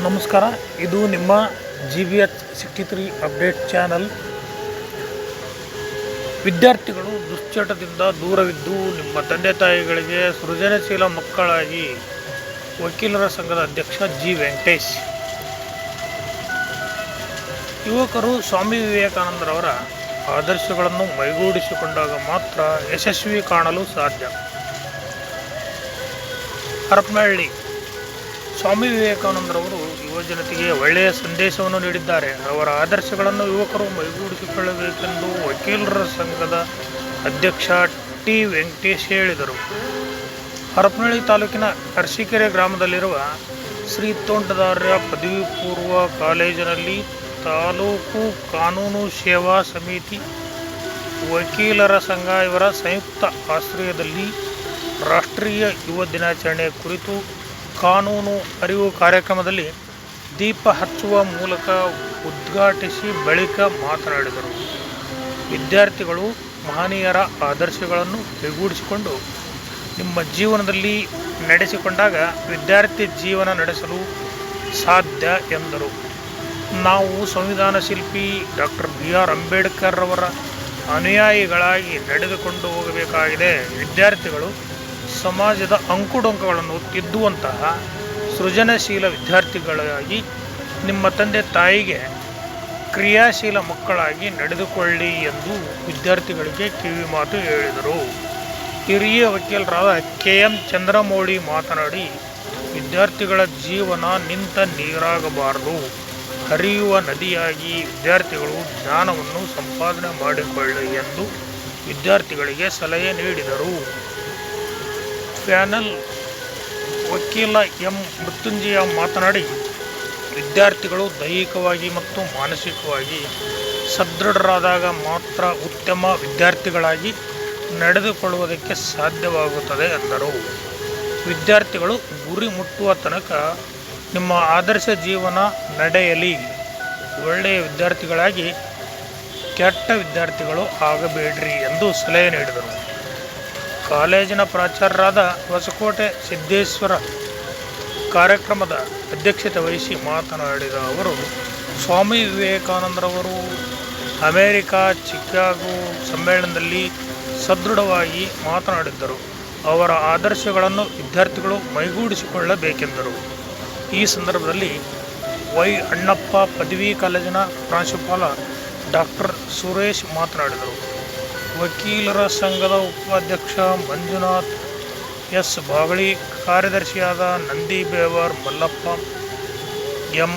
ನಮಸ್ಕಾರ, ಇದು ನಿಮ್ಮ GBH 63 ಅಪ್ಡೇಟ್ ಚಾನಲ್. ವಿದ್ಯಾರ್ಥಿಗಳು ದುಶ್ಚಟದಿಂದ ದೂರವಿದ್ದು ನಿಮ್ಮ ತಂದೆ ತಾಯಿಗಳಿಗೆ ಸೃಜನಶೀಲ ಮಕ್ಕಳಾಗಿ ವಕೀಲರ ಸಂಘದ ಅಧ್ಯಕ್ಷ ಜಿ ವೆಂಕಟೇಶ್. ಯುವಕರು ಸ್ವಾಮಿ ವಿವೇಕಾನಂದರವರ ಆದರ್ಶಗಳನ್ನು ಮೈಗೂಡಿಸಿಕೊಂಡಾಗ ಮಾತ್ರ ಯಶಸ್ವಿ ಕಾಣಲು ಸಾಧ್ಯ. ಹರಪನಹಳ್ಳಿ ಸ್ವಾಮಿ ವಿವೇಕಾನಂದರವರು ಯುವಜನತೆಗೆ ಒಳ್ಳೆಯ ಸಂದೇಶವನ್ನು ನೀಡಿದ್ದಾರೆ. ಅವರ ಆದರ್ಶಗಳನ್ನು ಯುವಕರು ಮೈಗೂಡಿಸಿಕೊಳ್ಳಬೇಕೆಂದು ವಕೀಲರ ಸಂಘದ ಅಧ್ಯಕ್ಷ ಟಿ ವೆಂಕಟೇಶ್ ಹೇಳಿದರು. ಹರಪನಹಳ್ಳಿ ತಾಲೂಕಿನ ಅರಸೀಕೆರೆ ಗ್ರಾಮದಲ್ಲಿರುವ ಶ್ರೀ ತೋಂಟದಾರ್ಯ ಪದವಿ ಪೂರ್ವ ಕಾಲೇಜಿನಲ್ಲಿ ತಾಲೂಕು ಕಾನೂನು ಸೇವಾ ಸಮಿತಿ, ವಕೀಲರ ಸಂಘ ಇವರ ಸಂಯುಕ್ತ ಆಶ್ರಯದಲ್ಲಿ ರಾಷ್ಟ್ರೀಯ ಯುವ ದಿನಾಚರಣೆ ಕುರಿತು ಕಾನೂನು ಅರಿವು ಕಾರ್ಯಕ್ರಮದಲ್ಲಿ ದೀಪ ಹಚ್ಚುವ ಮೂಲಕ ಉದ್ಘಾಟಿಸಿ ಬಳಿಕ ಮಾತನಾಡಿದರು. ವಿದ್ಯಾರ್ಥಿಗಳು ಮಹನೀಯರ ಆದರ್ಶಗಳನ್ನು ಕೈಗೂಡಿಸಿಕೊಂಡು ನಿಮ್ಮ ಜೀವನದಲ್ಲಿ ನಡೆಸಿಕೊಂಡಾಗ ವಿದ್ಯಾರ್ಥಿ ಜೀವನ ನಡೆಸಲು ಸಾಧ್ಯ ಎಂದರು. ನಾವು ಸಂವಿಧಾನ ಶಿಲ್ಪಿ ಡಾಕ್ಟರ್ BR ಅಂಬೇಡ್ಕರ್ ಅವರ ಅನುಯಾಯಿಗಳಾಗಿ ನಡೆದುಕೊಂಡು ಹೋಗಬೇಕಾಗಿದೆ. ವಿದ್ಯಾರ್ಥಿಗಳು ಸಮಾಜದ ಅಂಕುಡೊಂಕುಗಳನ್ನು ತಿದ್ದುವಂತಹ ಸೃಜನಶೀಲ ವಿದ್ಯಾರ್ಥಿಗಳಾಗಿ ನಿಮ್ಮ ತಂದೆ ತಾಯಿಗೆ ಕ್ರಿಯಾಶೀಲ ಮಕ್ಕಳಾಗಿ ನಡೆದುಕೊಳ್ಳಿ ಎಂದು ವಿದ್ಯಾರ್ಥಿಗಳಿಗೆ ಕಿವಿಮಾತು ಹೇಳಿದರು. ಹಿರಿಯ ವಕೀಲರಾದ KM ಚಂದ್ರಮೌಳಿ ಮಾತನಾಡಿ, ವಿದ್ಯಾರ್ಥಿಗಳ ಜೀವನ ನಿಂತ ನೀರಾಗಬಾರದು, ಹರಿಯುವ ನದಿಯಾಗಿ ವಿದ್ಯಾರ್ಥಿಗಳು ಜ್ಞಾನವನ್ನು ಸಂಪಾದನೆ ಮಾಡಿಕೊಳ್ಳಿ ಎಂದು ವಿದ್ಯಾರ್ಥಿಗಳಿಗೆ ಸಲಹೆ ನೀಡಿದರು. ಪ್ಯಾನೆಲ್ ವಕೀಲ M ಮೃತ್ಯುಂಜಯ ಮಾತನಾಡಿ, ವಿದ್ಯಾರ್ಥಿಗಳು ದೈಹಿಕವಾಗಿ ಮತ್ತು ಮಾನಸಿಕವಾಗಿ ಸದೃಢರಾದಾಗ ಮಾತ್ರ ಉತ್ತಮ ವಿದ್ಯಾರ್ಥಿಗಳಾಗಿ ನಡೆದುಕೊಳ್ಳುವುದಕ್ಕೆ ಸಾಧ್ಯವಾಗುತ್ತದೆ ಎಂದರು. ವಿದ್ಯಾರ್ಥಿಗಳು ಗುರಿ ಮುಟ್ಟುವ ತನಕ ನಿಮ್ಮ ಆದರ್ಶ ಜೀವನ ನಡೆಯಲಿ. ಒಳ್ಳೆಯ ವಿದ್ಯಾರ್ಥಿಗಳಾಗಿ ಕೆಟ್ಟ ವಿದ್ಯಾರ್ಥಿಗಳು ಆಗಬೇಡ್ರಿ ಎಂದು ಸಲಹೆ ನೀಡಿದರು. ಕಾಲೇಜಿನ ಪ್ರಾಚಾರ್ಯರಾದ ಹೊಸಕೋಟೆ ಸಿದ್ದೇಶ್ವರ ಕಾರ್ಯಕ್ರಮದ ಅಧ್ಯಕ್ಷತೆ ವಹಿಸಿ ಮಾತನಾಡಿದ ಅವರು, ಸ್ವಾಮಿ ವಿವೇಕಾನಂದರವರು ಅಮೆರಿಕ ಚಿಕಾಗೋ ಸಮ್ಮೇಳನದಲ್ಲಿ ಸದೃಢವಾಗಿ ಮಾತನಾಡಿದ್ದರು. ಅವರ ಆದರ್ಶಗಳನ್ನು ವಿದ್ಯಾರ್ಥಿಗಳು ಮೈಗೂಡಿಸಿಕೊಳ್ಳಬೇಕೆಂದರು. ಈ ಸಂದರ್ಭದಲ್ಲಿ ವೈ ಅಣ್ಣಪ್ಪ ಪದವಿ ಕಾಲೇಜಿನ ಪ್ರಾಂಶುಪಾಲ ಡಾಕ್ಟರ್ ಸುರೇಶ್ ಮಾತನಾಡಿದರು. ವಕೀಲರ ಸಂಘದ ಉಪಾಧ್ಯಕ್ಷ Manjunath S Bagali, ಕಾರ್ಯದರ್ಶಿಯಾದ Nandi beware Mallappa M,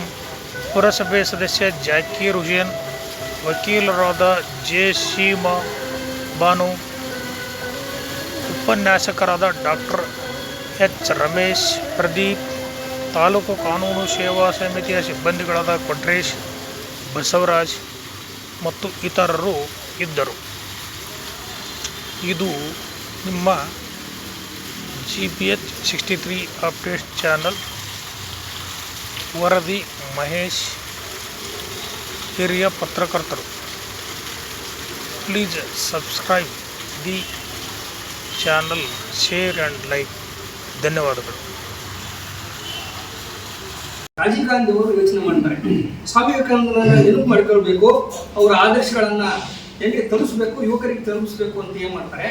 ಪುರಸಭೆ ಸದಸ್ಯ ಜಾಕೀರ್ ಹುಸೇನ್, ವಕೀಲರಾದ ಜೆ ಸೀಮಾ ಬಾನು, ಉಪನ್ಯಾಸಕರಾದ ಡಾಕ್ಟರ್ H ರಮೇಶ್, ಪ್ರದೀಪ್, ತಾಲೂಕು ಕಾನೂನು ಸೇವಾ ಸಮಿತಿಯ ಸಿಬ್ಬಂದಿಗಳಾದ ಕೊಟ್ರೇಶ್, ಬಸವರಾಜ್ ಮತ್ತು ಇತರರು ಇದ್ದರು. ಇದು ನಿಮ್ಮ GBH 63 ಅಪ್ಡೇಟ್ ಚಾನಲ್. ವರದಿ ಮಹೇಶ್, ಹಿರಿಯ ಪತ್ರಕರ್ತರು. Please subscribe the channel, share and like. ಧನ್ಯವಾದಗಳು. ರಾಜೀವ್ ಗಾಂಧಿ ಅವರು ಯೋಚನೆ ಮಾಡ್ತಾರೆ, ಸ್ವಾಮಿ ವಿವೇಕಾನಂದರನ್ನ ನೆನಪು ಮಾಡ್ಕೊಳ್ಬೇಕು, ಅವರ ಆದರ್ಶಗಳನ್ನ ಎಲ್ಲಿಗೆ ತಲುಪಿಸ್ಬೇಕು, ಯುವಕರಿಗೆ ತಲುಪಿಸ್ಬೇಕು ಅಂತ ಏನ್ ಮಾಡ್ತಾರೆ,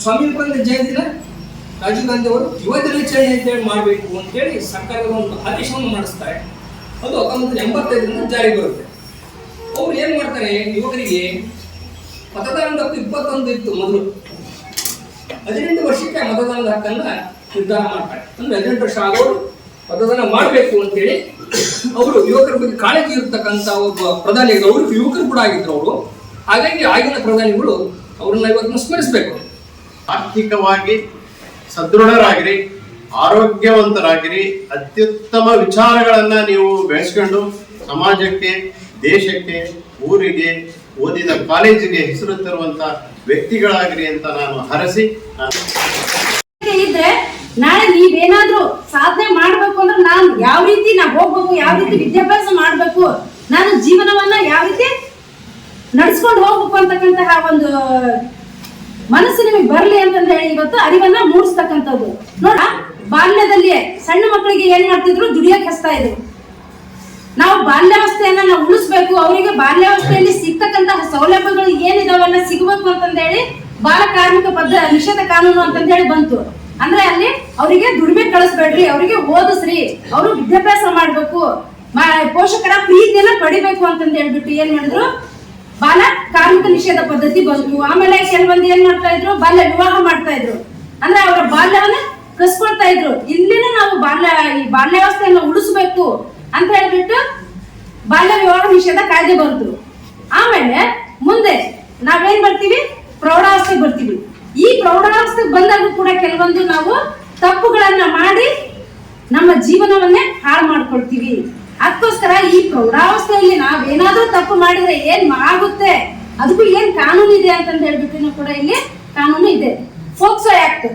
ಸ್ವಾಮಿ ವಿವೇಕಾನಂದ ಜಯಂತಿನ ರಾಜೀವ್ ಗಾಂಧಿ ಅವರು ಯುವ ದಿನಾಚರಣೆ ಅಂತೇಳಿ ಮಾಡಬೇಕು ಅಂತೇಳಿ ಸರ್ಕಾರದ ಒಂದು ಆದೇಶವನ್ನು ಮಾಡಿಸ್ತಾರೆ. ಅದು 1985 ಜಾರಿಗೆ ಬರುತ್ತೆ. ಅವ್ರು ಏನ್ ಮಾಡ್ತಾರೆ, ಯುವಕರಿಗೆ ಮತದಾನದ ಹಕ್ಕು 21 ಇತ್ತು ಮೊದಲು, 18 ವರ್ಷಕ್ಕೆ ಮತದಾನದ ಹಕ್ಕನ್ನ ನಿರ್ಧಾರ ಮಾಡ್ತಾರೆ. ಅಂದ್ರೆ 18 ವರ್ಷ ಆಗೋರು ಮತದಾನ ಮಾಡಬೇಕು ಅಂತೇಳಿ ಅವರು ಯುವಕರ ಬಗ್ಗೆ ಕಾಳಜಿ ಇರ್ತಕ್ಕಂಥ ಒಬ್ಬ ಪ್ರಧಾನಿಗಳು, ಅವರು ಯುವಕರು ಕೂಡ ಆಗಿದ್ರು ಅವರು. ಹಾಗಾಗಿ ಆಗಿನ ಪ್ರಧಾನಿಗಳು ಅವ್ರನ್ನ ಇವತ್ತು ಸ್ಮರಿಸಬೇಕು. ಆರ್ಥಿಕವಾಗಿ ಸದೃಢರಾಗಿರಿ, ಆರೋಗ್ಯವಂತರಾಗಿರಿ, ಅತ್ಯುತ್ತಮ ವಿಚಾರಗಳನ್ನ ನೀವು ಬೆಳೆಸ್ಕೊಂಡು ಸಮಾಜಕ್ಕೆ, ದೇಶಕ್ಕೆ, ಊರಿಗೆ, ಓದಿದ ಕಾಲೇಜಿಗೆ ಹೆಸರು ತರುವಂತ ವ್ಯಕ್ತಿಗಳಾಗಿರಿ ಅಂತ ನಾನು ಹರಸಿ, ಇದ್ರೆ ನಾಳೆ ನೀವೇನಾದ್ರೂ ಸಾಧನೆ ಮಾಡ್ಬೇಕು ಅಂದ್ರೆ ನಾನು ಯಾವ ರೀತಿ ಹೋಗ್ಬೇಕು, ಯಾವ ರೀತಿ ವಿದ್ಯಾಭ್ಯಾಸ ಮಾಡ್ಬೇಕು, ನಾನು ಜೀವನವನ್ನ ಯಾವ ರೀತಿ ನಡ್ಸ್ಕೊಂಡು ಹೋಗ್ಬೇಕು ಅಂತಕ್ಕಂತಹ ಒಂದು ಮನಸ್ಸು ನಿಮಗೆ ಬರಲಿ ಅಂತಂದ ಹೇಳಿ ಇವತ್ತು ಅರಿವನ್ನ ಮೂಡಿಸ್ತಕ್ಕಂಥದ್ದು. ನೋಡ ಬಾಲ್ಯದಲ್ಲಿ ಸಣ್ಣ ಮಕ್ಕಳಿಗೆ ಏನ್ ಮಾಡ್ತಿದ್ರು, ದುಡಿಯಕ್ಕೆ ಹಚ್ತಾ ಇದ್ರು. ನಾವು ಬಾಲ್ಯಾವಸ್ಥೆಯನ್ನ ನಾವು ಉಳಿಸ್ಬೇಕು, ಅವರಿಗೆ ಬಾಲ್ಯಾವಸ್ಥೆಯಲ್ಲಿ ಸಿಗ್ತಕ್ಕಂತಹ ಸೌಲಭ್ಯಗಳು ಏನಿದಾವನ್ನ ಸಿಗಬೇಕು ಅಂತಂದೇಳಿ ಬಾಲ ಕಾರ್ಮಿಕ ನಿಷೇಧ ಕಾನೂನು ಅಂತಂದೇಳಿ ಬಂತು. ಅಂದ್ರೆ ಅಲ್ಲಿ ಅವರಿಗೆ ದುಡಿಮೆ ಕಳಿಸ್ಬೇಡ್ರಿ, ಅವರಿಗೆ ಓದಿಸ್ರಿ, ಅವರು ವಿದ್ಯಾಭ್ಯಾಸ ಮಾಡ್ಬೇಕು, ಪೋಷಕರ ಪ್ರೀತಿಯನ್ನ ಪಡಿಬೇಕು ಅಂತಂದ ಹೇಳ್ಬಿಟ್ಟು ಏನ್ ಮಾಡಿದ್ರು, ಬಾಲ ಕಾರ್ಮಿಕ ನಿಷೇಧ ಪದ್ಧತಿ ಬಂತು. ಆಮೇಲೆ ಕೆಲವೊಂದು ಏನ್ ಮಾಡ್ತಾ ಇದ್ರು, ಬಾಲ್ಯ ವಿವಾಹ ಮಾಡ್ತಾ ಇದ್ರು. ಅಂದ್ರೆ ಅವರ ಬಾಲ್ಯವನ್ನ ಕಸ್ಕೊಳ್ತಾ ಇದ್ರು. ಇಲ್ಲಿನ ನಾವು ಈ ಬಾಲ್ಯಾವಸ್ಥೆಯನ್ನ ಉಳಿಸ್ಬೇಕು ಅಂತ ಹೇಳ್ಬಿಟ್ಟು ಬಾಲ್ಯ ವಿವಾಹ ನಿಷೇಧ ಕಾಯ್ದೆ ಬಂತು. ಆಮೇಲೆ ಮುಂದೆ ನಾವೇನ್ ಬರ್ತೀವಿ, ಪ್ರೌಢಾವಸ್ಥೆಗೆ ಬರ್ತೀವಿ. ಈ ಪ್ರೌಢಾವಸ್ಥೆಗೆ ಬಂದಾಗ ಕೂಡ ಕೆಲವೊಂದು ನಾವು ತಪ್ಪುಗಳನ್ನ ಮಾಡಿ ನಮ್ಮ ಜೀವನವನ್ನೇ ಹಾಳು ಮಾಡ್ಕೊಳ್ತೀವಿ. ಅದಕ್ಕೋಸ್ಕರ ಈ ಪ್ರೌಢಾವಸ್ಥೆಯಲ್ಲಿ ನಾವೇನಾದ್ರೂ ತಪ್ಪು ಮಾಡಿದ್ರೆ ಏನ್ ಆಗುತ್ತೆ, ಅದಕ್ಕೂ ಏನ್ ಕಾನೂನು ಇದೆ ಅಂತಂದು ಹೇಳ್ಬಿಟ್ಟು ಕೂಡ ಇಲ್ಲಿ ಕಾನೂನು ಇದೆ. ಫೋಕ್ಸೋ ಆಕ್ಟ್